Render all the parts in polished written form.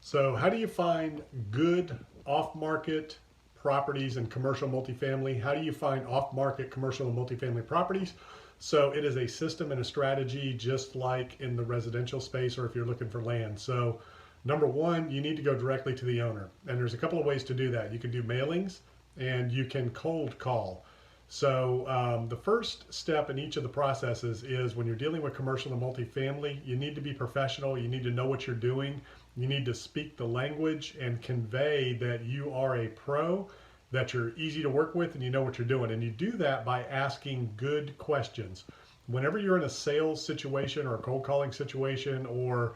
So how do you find good off-market properties in commercial multifamily? How do you find off-market commercial and multifamily properties? So it is a system and a strategy just like in the residential space or if you're looking for land. So number one, you need to go directly to the owner. And there's a couple of ways to do that. You can do mailings and you can cold call. So the first step in each of the processes is when you're dealing with commercial and multifamily, you need to be professional. You need to know what you're doing. You need to speak the language and convey that you are a pro, that you're easy to work with, and you know what you're doing. And you do that by asking good questions. Whenever you're in a sales situation or a cold calling situation or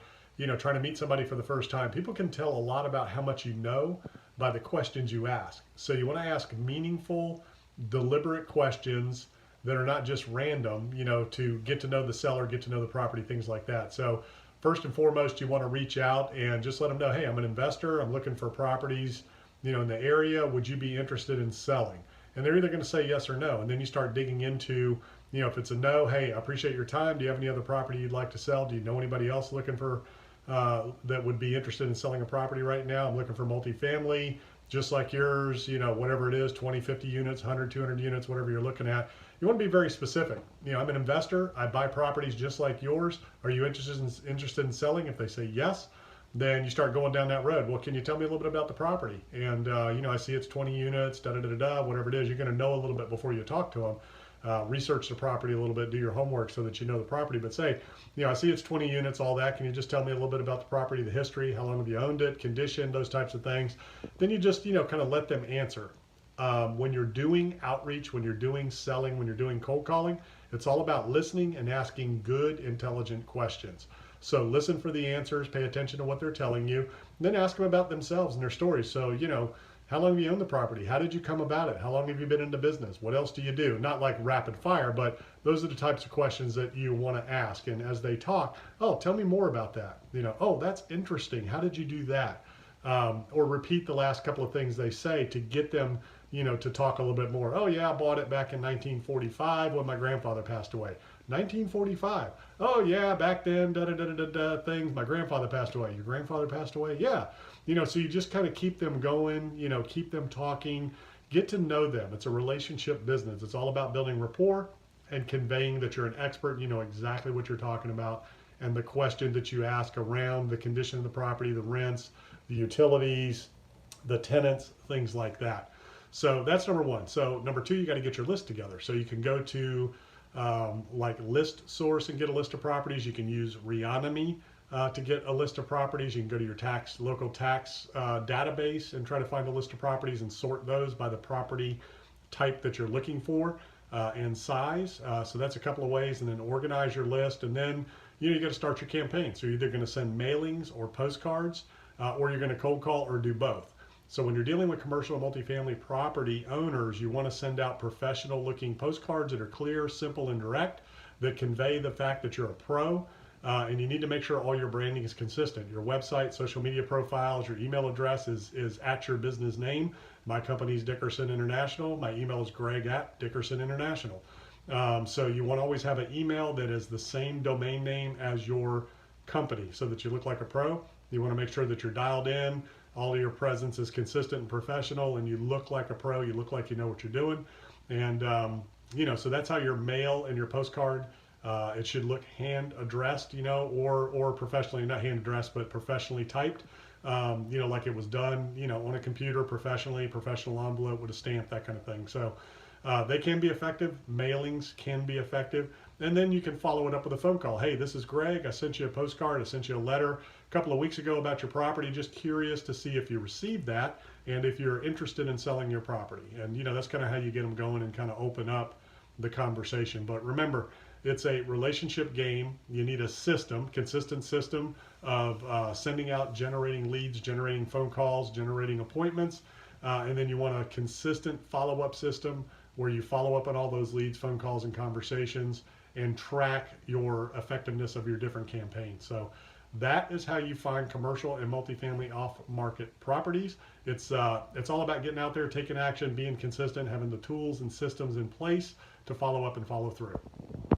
trying to meet somebody for the first time, people can tell a lot about how much you know by the questions you ask. So you want to ask meaningful, deliberate questions that are not just random, to get to know the seller, get to know the property, things like that. So first and foremost, you want to reach out and just let them know, hey, I'm an investor. I'm looking for properties, in the area. Would you be interested in selling? And they're either going to say yes or no. And then you start digging into, if it's a no, hey, I appreciate your time. Do you have any other property you'd like to sell? Do you know anybody else looking for, that would be interested in selling a property right now? I'm looking for multifamily, just like yours, whatever it is, 20, 50 units, 100, 200 units, whatever you're looking at. You want to be very specific. I'm an investor. I buy properties just like yours. Are you interested in selling? If they say yes, then you start going down that road. Well, can you tell me a little bit about the property? And, I see it's 20 units, whatever it is. You're going to know a little bit before you talk to them. Research the property a little bit, do your homework so that you know the property. But say, I see it's 20 units, all that. Can you just tell me a little bit about the property, the history, how long have you owned it, condition, those types of things. Then you just, kind of let them answer. When you're doing outreach, when you're doing selling, when you're doing cold calling, it's all about listening and asking good, intelligent questions. So listen for the answers, pay attention to what they're telling you, and then ask them about themselves and their stories. So, how long have you owned the property? How did you come about it? How long have you been into business? What else do you do? Not like rapid fire, but those are the types of questions that you want to ask. And as they talk, oh, tell me more about that. Oh, that's interesting. How did you do that? Or repeat the last couple of things they say to get them, to talk a little bit more. Oh yeah, I bought it back in 1945 when my grandfather passed away. 1945. Oh yeah, back then, things. My grandfather passed away. Your grandfather passed away? Yeah. So you just kind of keep them going, keep them talking, get to know them. It's a relationship business. It's all about building rapport and conveying that you're an expert, you know exactly what you're talking about. And the question that you ask around the condition of the property, the rents, the utilities, the tenants, things like that. So that's number one. So number two, you got to get your list together. So you can go to like List Source and get a list of properties. You can use Reonomy to get a list of properties. You can go to your local tax database and try to find a list of properties and sort those by the property type that you're looking for and size. So that's a couple of ways, and then organize your list. And then you got to start your campaign. So you're either going to send mailings or postcards, or you're going to cold call or do both. So when you're dealing with commercial and multifamily property owners, you want to send out professional looking postcards that are clear, simple, and direct, that convey the fact that you're a pro. And you need to make sure all your branding is consistent. Your website, social media profiles, your email address is at your business name. My company is Dickerson International. My email is greg@Dickerson International. So you want to always have an email that is the same domain name as your company so that you look like a pro. You want to make sure that you're dialed in. All of your presence is consistent and professional, and you look like a pro. You look like you know what you're doing. And, so that's how your mail and your postcard, it should look hand addressed, or professionally, not hand addressed, but professionally typed, like it was done, on a computer professionally, professional envelope with a stamp, that kind of thing. So they can be effective. Mailings can be effective. And then you can follow it up with a phone call. Hey, this is Greg. I sent you a postcard. I sent you a letter a couple of weeks ago about your property. Just curious to see if you received that and if you're interested in selling your property. And, that's kind of how you get them going and kind of open up the conversation. But remember, it's a relationship game. You need a system, consistent system of sending out, generating leads, generating phone calls, generating appointments. And then you want a consistent follow-up system where you follow up on all those leads, phone calls, and conversations and track your effectiveness of your different campaigns. So that is how you find commercial and multifamily off-market properties. It's all about getting out there, taking action, being consistent, having the tools and systems in place to follow up and follow through.